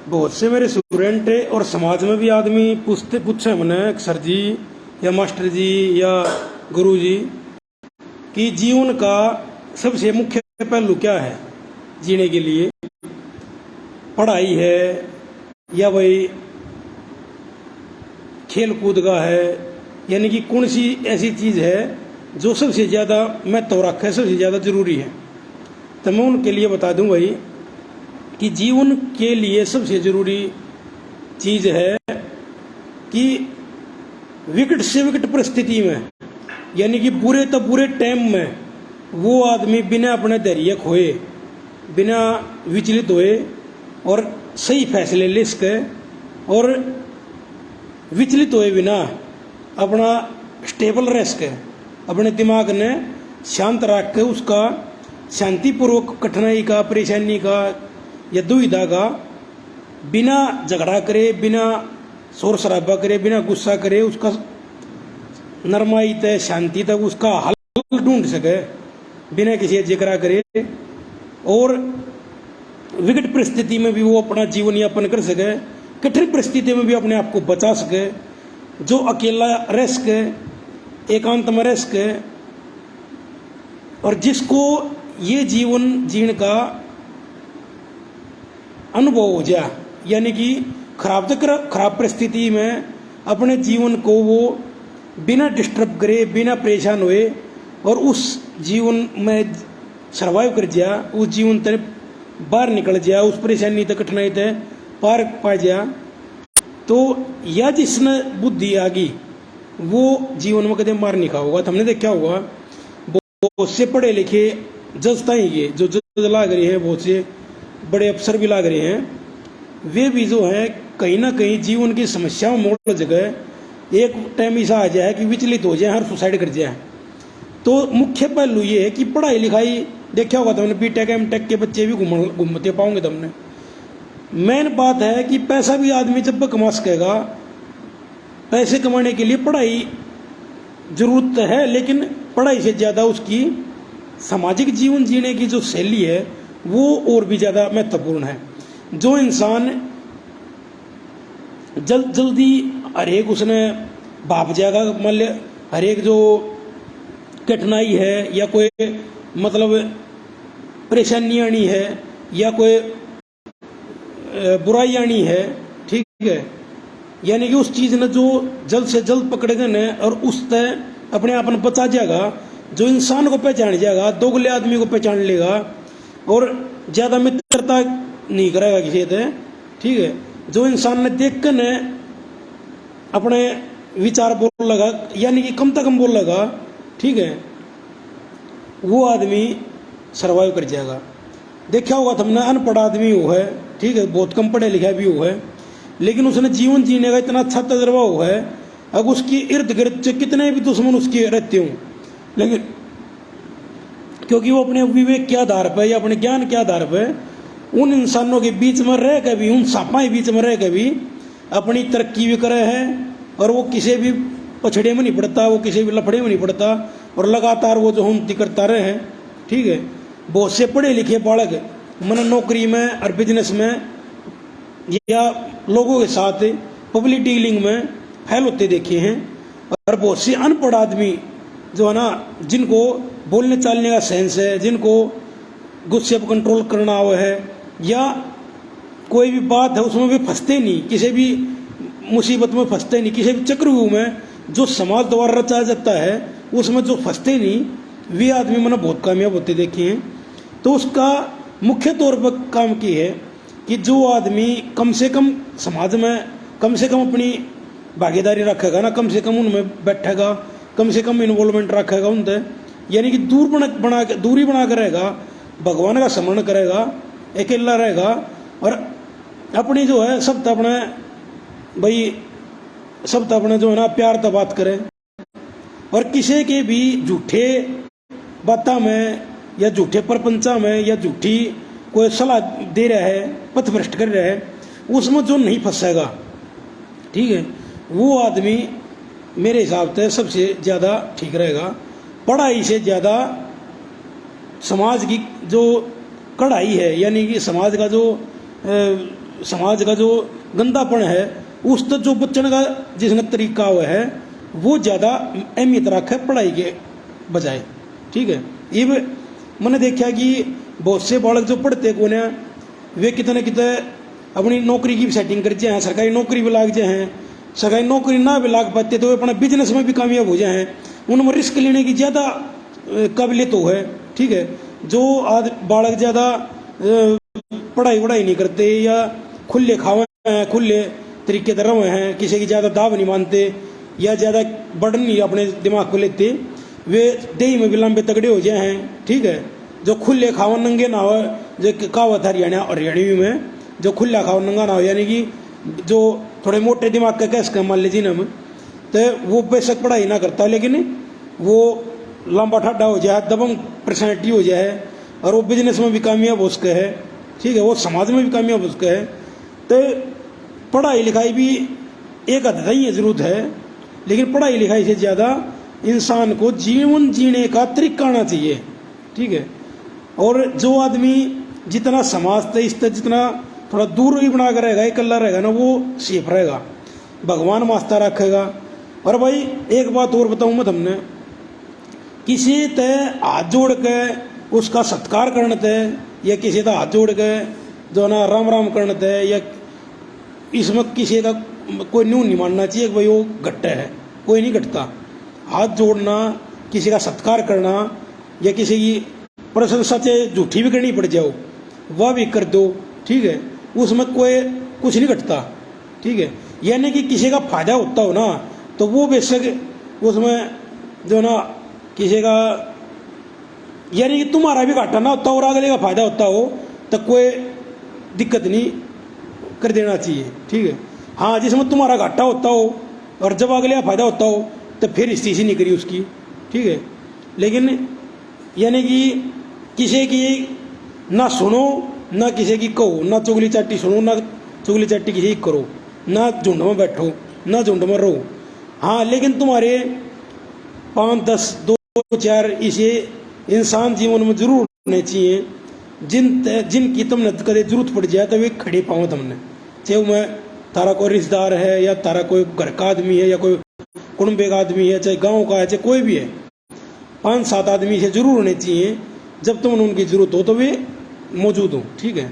बहुत से मेरे स्टूडेंट और समाज में भी आदमी पूछे मैंने सर जी या मास्टर जी या गुरु जी कि जीवन का सबसे मुख्य पहलू क्या है जीने के लिए। पढ़ाई है या भाई खेल कूद का है, यानी कि कौन सी ऐसी चीज़ है जो सबसे ज़्यादा महत्व रखे, सबसे ज़्यादा जरूरी है। तो मैं उनके लिए बता दूं भाई कि जीवन के लिए सबसे ज़रूरी चीज़ है कि विकट से विकट परिस्थिति में, यानी कि बुरे तो बुरे टाइम में वो आदमी बिना अपने धैर्य खोए, बिना विचलित होए और सही फैसले ले सके और विचलित हुए बिना अपना स्टेबल रह सके, अपने दिमाग ने शांत रख के उसका शांतिपूर्वक कठिनाई का, परेशानी का या दुविधा का बिना झगड़ा करे, बिना शोर शराबा करे, बिना गुस्सा करे, उसका नरमाई तक शांति तक उसका हल ढूंढ सके बिना किसी जिक्र करे और विकट परिस्थिति में भी वो अपना जीवन यापन कर सके, कठिन परिस्थिति में भी अपने आप को बचा सके, जो अकेला रह सके, एकांत में रह सके और जिसको ये जीवन जीने का अनुभव हो जाए, यानी कि खराब परिस्थिति में अपने जीवन को वो बिना डिस्टर्ब करे, बिना परेशान हुए और उस जीवन में सर्वाइव कर जाए, उस जीवन तक बाहर निकल जाए, उस परेशानी तक कठिनाई तक पार पा जाए। तो यह जिसने बुद्धि आ गई वो जीवन में कदे मार नहीं खाओगा। तो हमने देखा होगा बहुत से पढ़े लिखे जज ताएंगे, जो जज लाग रहे हैं, बहुत से बड़े अफसर भी लाग रहे हैं, वे भी जो है कहीं ना कहीं जीवन की समस्याओं मोड़ जगह एक टाइम ऐसा आ जाए कि विचलित हो जाए, हर सुसाइड कर जाए। तो मुख्य पहलू ये है कि पढ़ाई लिखाई देखा होगा तुमने, बीटेक एमटेक के बच्चे भी घूमते पाओगे तुमने। मेन बात है कि पैसा भी आदमी जब कमा सकेगा, पैसे कमाने के लिए पढ़ाई जरूरत है, लेकिन पढ़ाई से ज़्यादा उसकी सामाजिक जीवन जीने की जो शैली है वो और भी ज़्यादा महत्वपूर्ण है। जो इंसान जल्दी हर एक उसने भाप जाएगा, मान हर एक जो कठिनाई है या कोई मतलब परेशानी आनी है या कोई बुराई आनी है, ठीक है, यानी कि उस चीज़ ने जो जल्द से जल्द पकड़ेगा न और उससे अपने आप में बचा जाएगा, जो इंसान को पहचान जाएगा, दोगले आदमी को पहचान लेगा और ज़्यादा मित्रता नहीं करेगा किसी से, ठीक है। जो इंसान ने देख कर न अपने विचार बोल लगा, यानी कि कम से कम बोल लगा, ठीक है, वो आदमी सर्वाइव कर जाएगा। देखा होगा तुमने, अनपढ़ आदमी वो है, ठीक है, बहुत कम पढ़े लिखा भी वो है, लेकिन उसने जीवन जीने का इतना अच्छा तजर्बा हुआ है। अब उसकी इर्द गिर्द से कितने भी दुश्मन उसके रहते हों, लेकिन क्योंकि वो अपने विवेक के आधार पर या अपने ज्ञान के आधार पर उन इंसानों के बीच में रह कर भी, उन सांपों के बीच में रह कर भी अपनी तरक्की भी करे है और वो किसी भी पछड़े में नहीं पड़ता, वो किसी भी लफड़े में नहीं पड़ता और लगातार वो जो उन्नति करता रहे हैं, ठीक है। बहुत से पढ़े लिखे बालक मन नौकरी में और बिजनेस में या लोगों के साथ पब्लिक डीलिंग में फेल होते देखे हैं और बहुत से अनपढ़ आदमी जो है ना, जिनको बोलने चालने का सेंस है, जिनको गुस्से पर कंट्रोल करना हुआ है या कोई भी बात है उसमें भी फंसते नहीं, किसी भी मुसीबत में फंसते नहीं, किसी भी चक्रव्यूह में जो समाज द्वारा रचाया जाता है उसमें जो फंसते नहीं, वे आदमी मैंने बहुत कामयाब होते देखे हैं। तो उसका मुख्य तौर पर काम की है कि जो आदमी कम से कम समाज में कम से कम अपनी भागीदारी रखेगा ना, कम से कम उनमें बैठेगा, कम से कम इन्वॉल्वमेंट रखेगा उनसे, यानी कि दूरी बना कर रहेगा, भगवान का स्मरण करेगा, अकेला रहेगा और अपनी जो है सब तो अपने भाई सब तो अपने जो है ना प्यार तो बात करे और किसी के भी झूठे बातों में या झूठे प्रपंचा में या झूठी कोई सलाह दे रहा है, पथ भ्रष्ट कर रहा है, उसमें जो नहीं फंसेगा, ठीक है, वो आदमी मेरे हिसाब से सबसे ज़्यादा ठीक रहेगा। पढ़ाई से ज़्यादा समाज की जो कढ़ाई है, यानी कि समाज का जो समाज का जो गंदापन है उस तक जो बच्चन का जिसने तरीका हुआ है वो ज़्यादा अहमियत रखा है पढ़ाई के बजाय। ठीक है, ये मैंने देखा कि बहुत से बालक जो पढ़ते कौन है वे कितने कितने अपनी नौकरी की भी सेटिंग कर जाए हैं, सरकारी नौकरी भी लाग जाए हैं, सरकारी नौकरी ना भी लाग पाते तो वे अपना बिजनेस में भी कामयाब हो जाए हैं, उनमें रिस्क लेने की ज़्यादा काबिलियत हो है। ठीक है, जो आज बालक ज़्यादा पढ़ाई वढ़ाई नहीं करते या खुले खावे हैं, खुले तरीके से रवे हैं, किसी की ज़्यादा दाव नहीं मानते या ज़्यादा बर्डन नहीं अपने दिमाग को लेते, वे देही में भी लंबे तगड़े हो जाए हैं। ठीक है, जो खुले खावन नंगे ना हो, जो कहावत हरियाणवी में जो खुला खावन नंगा ना हो, यानी कि जो थोड़े मोटे दिमाग का कैसे मान लीजिए ना, तो वो बेशक पढ़ाई ना करता लेकिन वो लंबा ठाडा हो जाए, दबंग पर्सनैलिटी हो जाए और वो बिजनेस में भी कामयाब हो सके है। ठीक है, वो समाज में भी कामयाब हो सके है। तो पढ़ाई लिखाई भी एक हद तक ही जरूरत है, लेकिन पढ़ाई लिखाई से ज़्यादा इंसान को जीवन जीने का तरीका आना चाहिए। ठीक है, और जो आदमी जितना समाज से इससे जितना थोड़ा दूर ही बना कर रहेगा, इकल्ला रहेगा ना, वो सेफ रहेगा, भगवान मास्ता रखेगा। और भाई एक बात और बताऊँ मैं तुमने, किसी तय हाथ जोड़ के उसका सत्कार करने तय या किसी का हाथ जोड़ के जो ना राम राम करने तय या इसमें किसी का कोई न्यून नहीं मानना चाहिए कि भाई वो घट्टा है, कोई नहीं घटता। हाथ जोड़ना, किसी का सत्कार करना या किसी की प्रशंसा से झूठी भी करनी पड़ जाओ वह भी कर दो। ठीक है, उसमें कोई कुछ नहीं घटता। ठीक है, यानी कि किसी का फायदा होता हो ना तो वो बेशक उसमें जो ना किसी का, यानी कि तुम्हारा भी घाटा ना होता और अगले का फायदा होता हो तो कोई दिक्कत नहीं कर देना चाहिए। ठीक है, हाँ जिसमें तुम्हारा घाटा होता हो और जब अगले का फायदा होता हो तो फिर स्थिति नहीं करी उसकी। ठीक है, लेकिन यानी कि किसी की ना सुनो ना किसी की कहो, ना चुगली चाटी सुनो ना चुगली चाटी किसी की करो, ना झुंड में बैठो ना झुंड में रहो। हाँ, लेकिन तुम्हारे 5, 10, 2, 4 इसे इंसान जीवन में जरूर होने चाहिए जिनकी तुमने कदे जरूरत पड़ जाए तो वे खड़े पाओ तुमने, चाहे मैं तारा कोई रिश्तेदार है या तारा कोई घर का आदमी है या कोई कुटुंबे का आदमी है, चाहे गांव का है, चाहे कोई भी है, 5-7 आदमी से जरूर होने चाहिए जब तुमने उनकी जरूरत हो तो वे मौजूद हो। ठीक है,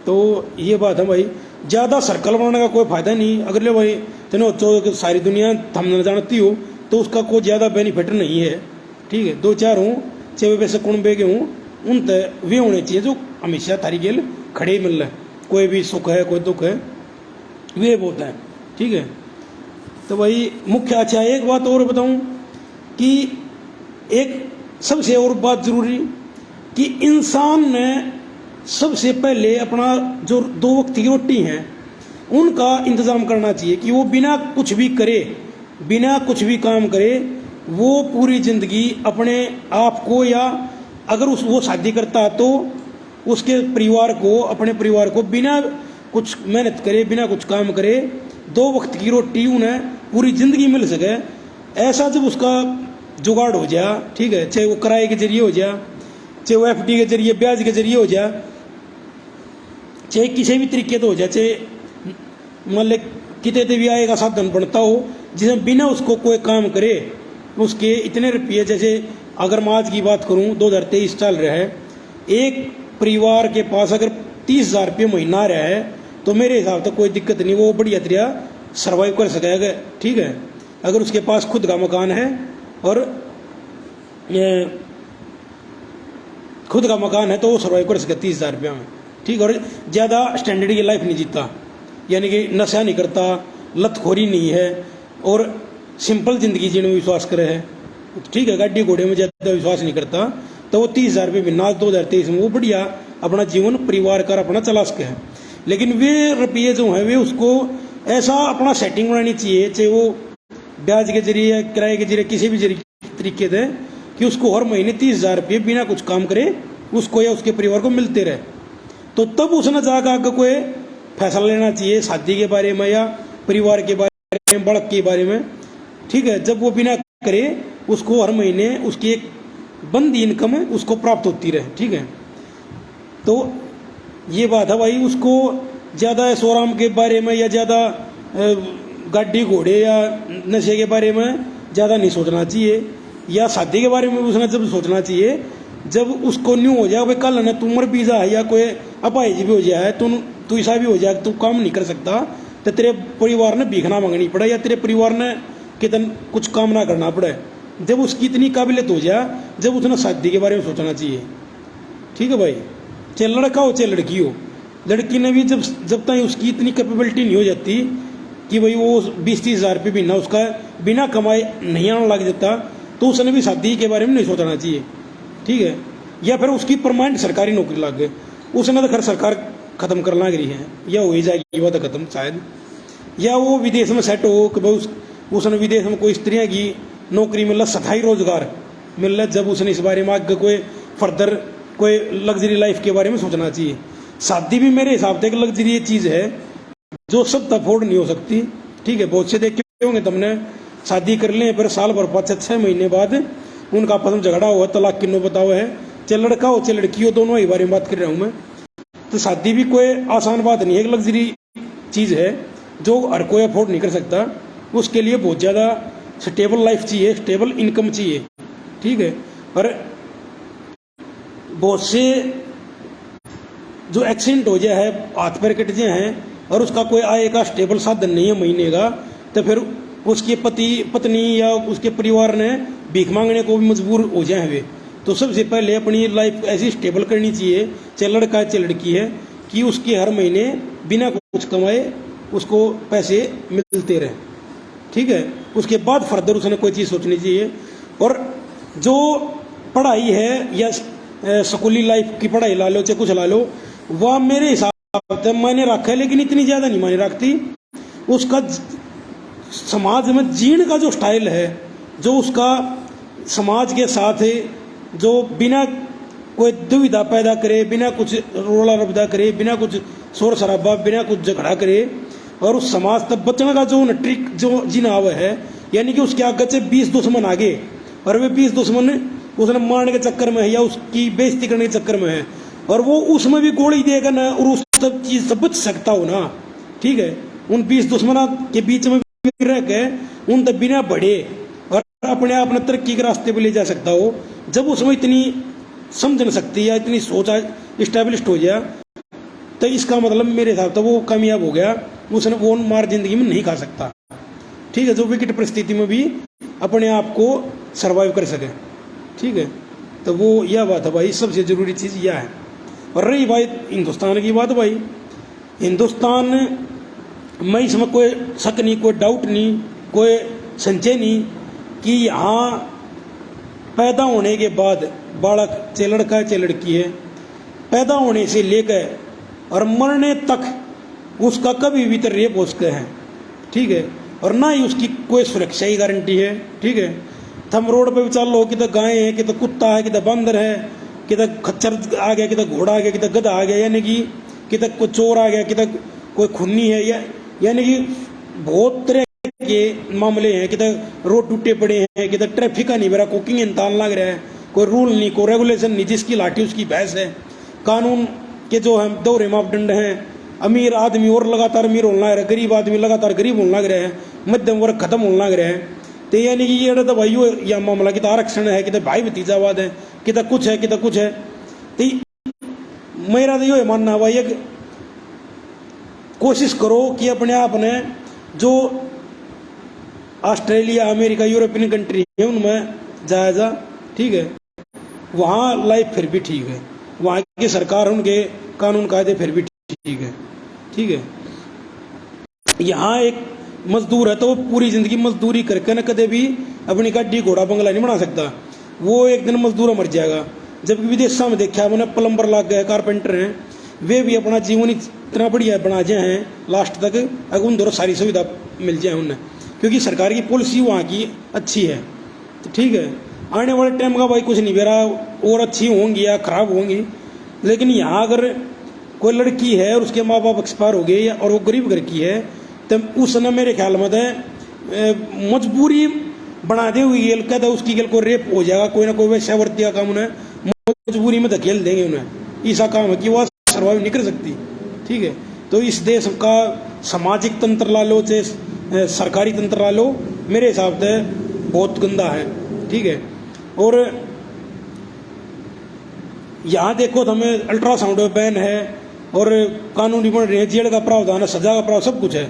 तो ये बात है भाई, ज़्यादा सर्कल बनाने का कोई फायदा नहीं। अगर ले भाई तेने सारी दुनिया थम न जानती हो तो उसका कोई ज़्यादा बेनिफिट नहीं है। ठीक है, 2-4 हों चाहे वे वैसे कुटुंबे के हों, उन तक वे होने चाहिए जो हमेशा थारी गेल खड़े मिल रहे, कोई भी सुख है कोई दुख है वे बहुत हैं। ठीक है, तो भाई मुख्य। अच्छा, एक बात और बताऊं कि एक सबसे और बात जरूरी कि इंसान ने सबसे पहले अपना जो 2 वक्त की रोटी हैं उनका इंतज़ाम करना चाहिए कि वो बिना कुछ भी करे, बिना कुछ भी काम करे, वो पूरी ज़िंदगी अपने आप को या अगर वो शादी करता तो उसके परिवार को, अपने परिवार को बिना कुछ मेहनत करे, बिना कुछ काम करे, 2 वक्त की रोटी उन्हें पूरी ज़िंदगी मिल सके। ऐसा जब उसका जुगाड़ हो जाए, ठीक है, चाहे वो किराए के जरिए हो जाए, चाहे वो FD के जरिए ब्याज के जरिए हो जाए, चाहे किसी भी तरीके से हो जाए, चाहे मान ले कितने भी आय का साधन बनता हो जिसमें बिना उसको कोई काम करे उसके इतने रुपये, जैसे अगर मैं आज की बात करूं 2023 चल रहा है, एक परिवार के पास अगर 30,000 रुपये महीना आ रहा है तो मेरे हिसाब से कोई दिक्कत नहीं, वो बढ़िया तरीका सर्वाइव कर सकेगा। ठीक है, अगर उसके पास खुद का मकान है और खुद का मकान है तो वो सर्वाइव कर सके 30,000 रुपये में। ठीक है, और ज़्यादा स्टैंडर्ड की लाइफ नहीं जीता, यानी कि नशा नहीं करता, लतखोरी नहीं है और सिंपल ज़िंदगी जीने में विश्वास करे है। ठीक है, गाड़ी घोड़े में ज़्यादा विश्वास नहीं करता, तो वो 30,000 रुपये महीना 2023 में वो बढ़िया अपना जीवन परिवार कर अपना चला सके है। लेकिन वे रुपये जो हैं वे उसको ऐसा अपना सेटिंग बनानी चाहिए, चाहे वो ब्याज के जरिए या किराए के जरिए किसी भी तरीके से, कि उसको हर महीने 30,000 रुपये बिना कुछ काम करे उसको या उसके परिवार को मिलते रहे। तो तब उसने जाकर आगे कोई फैसला लेना चाहिए शादी के बारे में या परिवार के बारे में, बढ़त के बारे में। ठीक है, जब वो बिना करे उसको हर महीने उसकी एक बंद इनकम उसको प्राप्त होती रहे। ठीक है, तो ये बात है भाई, उसको ज़्यादा ऐशोआराम के बारे में या ज़्यादा गाड़ी घोड़े या नशे के बारे में ज़्यादा नहीं सोचना चाहिए, या शादी के बारे में उसने जब सोचना चाहिए जब उसको न्यू हो जाए भाई कल ना तू मर भी जाए या कोई अपाहिज भी हो जाए, तू ऐसा भी हो जाए तू काम नहीं कर सकता, तो तेरे परिवार ने भीखना मांगनी पड़े या तेरे परिवार ने कितन कुछ काम ना करना पड़े। जब उसकी इतनी काबिलियत हो जाए, जब उसने शादी के बारे में सोचना चाहिए। ठीक है भाई, चाहे लड़का हो चाहे लड़की हो, लड़की ने भी जब तक उसकी इतनी कैपेबिलिटी नहीं हो जाती कि भाई वो 20-30 हज़ार रुपये महीना उसका बिना कमाए नहीं आने लग जाता, तो उसने भी शादी के बारे में नहीं सोचना चाहिए। ठीक है, या फिर उसकी परमानेंट सरकारी नौकरी लग गई, उसने तो खैर सरकार ख़त्म करना गिरी है या हो ही जाएगी वह तो ख़त्म शायद, या वो विदेश में सेट हो कि भाई उसने विदेश में कोई स्त्रियाँ की नौकरी मिल रहा, स्थायी रोजगार मिल रहा, जब उसने इस बारे में आगे कोई फर्दर कोई लग्जरी लाइफ के बारे में सोचना चाहिए। शादी भी मेरे हिसाब से एक लग्जरी चीज़ है जो सब अफोर्ड नहीं हो सकती। ठीक है, बहुत से देखे होंगे तुमने, शादी कर लें फिर साल भर 5-6 महीने बाद उनका आपस में झगड़ा हुआ, तलाक किन्नो बताओ है, चाहे लड़का हो चाहे लड़की हो, दोनों ही बारे में बात कर रहा हूँ मैं। तो शादी भी कोई आसान बात नहीं है, एक लग्जरी चीज़ है जो हर कोई अफोर्ड नहीं कर सकता। उसके लिए बहुत ज़्यादा स्टेबल लाइफ चाहिए, स्टेबल इनकम चाहिए। ठीक है, और बहुत से जो एक्सीडेंट हो जाए है, हाथ पैर कट जाए हैं और उसका कोई आय का स्टेबल साधन नहीं है महीने का, तो फिर उसके पत्नी या उसके परिवार ने भीख मांगने को भी मजबूर हो जाए वे। तो सबसे पहले अपनी लाइफ ऐसी स्टेबल करनी चाहिए, चाहे लड़का है चाहे लड़की है, कि उसके हर महीने बिना कुछ कमाए उसको पैसे मिलते रहे। ठीक है, उसके बाद फर्दर उसने कोई चीज़ सोचनी चाहिए। और जो पढ़ाई है या स्कूली लाइफ की पढ़ाई ला लो चाहे कुछ ला लो, वह मेरे हिसाब से मायने रखा है, लेकिन इतनी ज़्यादा नहीं मायने रखती। उसका समाज में जीने का जो स्टाइल है, जो उसका समाज के साथ है, जो बिना कोई दुविधा पैदा करे, बिना कुछ रोला रबदा करे, बिना कुछ शोर शराबा, बिना कुछ झगड़ा करे, और उस समाज तक बचने का जो ट्रिक जो जिनाव है, यानी कि उसके आगे से 20 दुश्मन आगे और वे 20 दुश्मन उसने मारने के चक्कर में है या उसकी बेइज्जती करने के चक्कर में है, और वो उसमें भी गोली देगा ना और उस सब चीज़ से बच सकता हो ना। ठीक है, उन 20 दुश्मनों के बीच में रह के उन तक बिना बढ़े और अपने आप ने तरक्की के रास्ते पर ले जा सकता हो, जब उसमें इतनी समझ सकती या इतनी सोच इस्टेब्लिश्ड हो जाए, तो इसका मतलब मेरे हिसाब से वो कामयाब हो गया, उसने वो मार जिंदगी में नहीं खा सकता। ठीक है, जो विकट परिस्थिति में भी अपने आप को सर्वाइव कर सके। ठीक है, तो वो यह बात है भाई, सबसे ज़रूरी चीज़ यह है। और रही भाई हिंदुस्तान की बात, भाई हिंदुस्तान में इसमें कोई शक नहीं, कोई डाउट नहीं, कोई संशय नहीं कि यहाँ पैदा होने के बाद बालक चाहे लड़का है चाहे लड़की है, पैदा होने से लेकर और मरने तक उसका कभी भी रेप हो सकता है। ठीक है, और ना ही उसकी कोई सुरक्षा की गारंटी है। ठीक है, हम रोड पे भी चल लो कि तो गाय है, कि तो कुत्ता है, कि तो बंदर है, कि तो खच्चर आ गया, कि तो घोड़ा आ गया, कि तो गधा आ गया, यानी कि तो कोई चोर आ गया, कि तो कोई खूनी है, यानी कि बहुत तरह के मामले हैं। कि तो रोड टूटे पड़े हैं, कि तो ट्रैफिक का नहीं मेरा कोकिंग इंतान लग रहा है, कोई रूल नहीं, कोई रेगुलेशन नहीं, जिसकी लाठी उसकी भैंस है। कानून के जो हम दोहरे मापदंड हैं, अमीर आदमी और लगातार अमीर होने लग रहा है, गरीब आदमी लगातार गरीब होने लग रहा है, मध्यम वर्ग खत्म होने लग रहा है। तो यानी कि ये तो भाई या मामला कि तो आरक्षण है, कि तो भाई भतीजावाद है, कि तो कुछ है, कि तो कुछ है। तो मेरा तो ये मानना भाई, एक कोशिश करो कि अपने आप ने जो ऑस्ट्रेलिया, अमेरिका, यूरोपियन कंट्री है उनमें जायजा। ठीक है, वहाँ लाइफ फिर भी ठीक है, वहाँ की सरकार उनके कानून कायदे फिर भी ठीक है। ठीक है, यहाँ एक मजदूर है तो वो पूरी जिंदगी मजदूरी करके न कदे भी अपनी गाड़ी घोड़ा बंगला नहीं बना सकता, वो एक दिन मजदूर मर जाएगा। जबकि विदेशों में देखा मैंने, प्लम्बर लग गए, कारपेंटर हैं, वे भी अपना जीवन इतना बढ़िया बना जाए हैं लास्ट तक, अगर उन दोनों सारी सुविधा मिल जाए उन्हें, क्योंकि सरकार की पॉलिसी वहाँ की अच्छी है। तो ठीक है, आने वाले टाइम का भाई कुछ नहीं बेरा और अच्छी होंगी या खराब होंगी, लेकिन यहाँ अगर कोई लड़की है और उसके माँ बाप एक्सपायर हो गए और वो गरीब घर की है, तो उसने मेरे ख्याल में मजबूरी बना दे हुई गेल कहते उसकी गेल को रेप हो जाएगा, कोई ना कोई वैश्यावर्ती का काम उन्हें मजबूरी में धकेल देंगे उन्हें। ऐसा काम है कि वह सर्वाइव नहीं कर सकती। ठीक है, तो इस देश का सामाजिक तंत्र ला लो चाहे सरकारी तंत्र ला लो, मेरे हिसाब से बहुत गंदा है। ठीक है, और यहाँ देखो हमें अल्ट्रासाउंड बैन है और कानूनी बन रहे हैं, जेल का प्रावधान है, सजा का प्रावधान, सब कुछ है,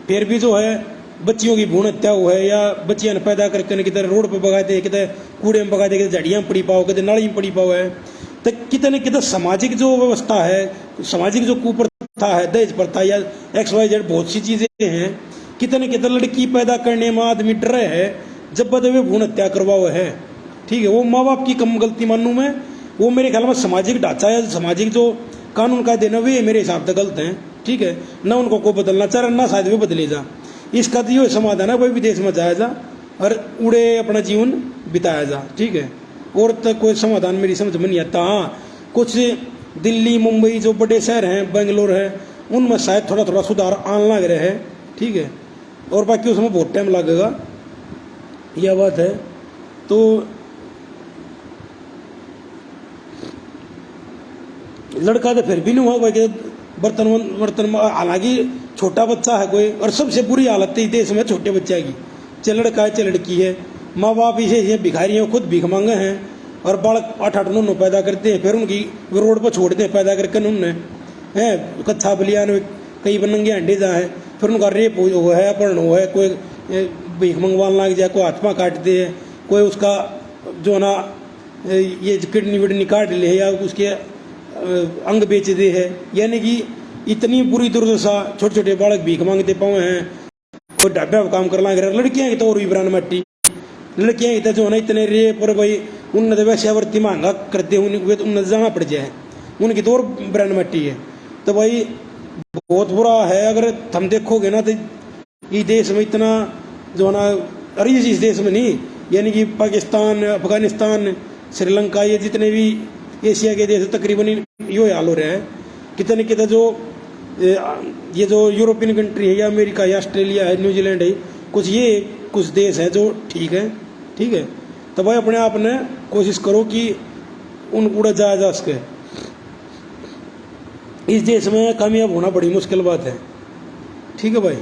फिर भी जो है बच्चियों की भ्रूण हत्या हुआ है, या बच्चियां पैदा करके किधर रोड पर बगाते, किधर कूड़े में बगाते, किधर झाड़ियाँ में पड़ी पाओ, किधर नाली में पड़ी पाओ है। तो कितने किधर सामाजिक जो व्यवस्था है, सामाजिक जो कुप्रथा है, दहेज प्रथा या XYZ बहुत सी चीजें हैं, कितने कितने लड़की पैदा करने में आदमी डर रहे है जब बदे हुए भ्रूण हत्या करवा हुआ है। ठीक है, वो माँ बाप की कम गलती मानूं मैं, वो मेरे ख्याल में सामाजिक ढांचा या सामाजिक जो कानून कायदे ना वे मेरे हिसाब से गलत हैं। ठीक है, ना उनको को बदलना चाह रहा, ना शायद वे बदले जा। इसका तो ये समाधान है, कोई विदेश में जाया जा और उड़े अपना जीवन बिताया जा। ठीक है, और तक कोई समाधान मेरी समझ में नहीं आता। हाँ, कुछ दिल्ली मुंबई जो बड़े शहर हैं, बेंगलोर है, उनमें शायद थोड़ा थोड़ा सुधार आने लग रहे हैं। ठीक है, और बाकी उसमें बहुत टाइम लगेगा, यह बात है। तो लड़का तो फिर भी नहीं हुआ कोई बर्तन, हालांकि छोटा बच्चा है कोई, और सबसे बुरी हालत है देश में छोटे बच्चे की, चाहे लड़का है चाहे लड़की है। माँ बाप इसे भिखारी हैं, खुद भीख मांगे हैं, और बालक 8-8 9 पैदा करते हैं, फिर उनकी रोड पर छोड़ते हैं पैदा करके उन्होंने हैं कच्चा बलियान कई बनंगे अंडे जा है, फिर उनका रेप हुआ है, अपहरण हुआ है, कोई भीख मंगवाने लग जाए, कोई हाथ में काटते हैं, कोई उसका जो ना ये किडनी विडनी काट ले या उसके अंग बेच दे है। यानी कि इतनी बुरी दुर्दशा, छोटे छोटे बालक भीख मांगते पाए हैं, कोई ढाबे पर काम कर ला। लड़कियां की तो और भी ब्रांड मट्टी, लड़कियां की तो जो है ना इतने रेप, और भाई उन वैश्यावृत्ति महंगा करते हैं, उन्हें जाना पड़ जाए, उनकी तो और ब्रांड मट्टी है। तो भाई बहुत बुरा है। अगर हम देखोगे ना तो इस देश में इतना जो है ना, अरे इस देश में नहीं, यानी कि पाकिस्तान, अफगानिस्तान, श्रीलंका, ये जितने भी एशिया के देश तकरीबन यो हाल हो रहा है। कितने कितने जो ये जो यूरोपियन कंट्री है, या अमेरिका या ऑस्ट्रेलिया है, न्यूजीलैंड है, कुछ देश हैं जो ठीक है। ठीक है, तो भाई अपने आप ने कोशिश करो कि उन उड़ा जाया जा सके। इस देश में कामयाब होना बड़ी मुश्किल बात है। ठीक है भाई।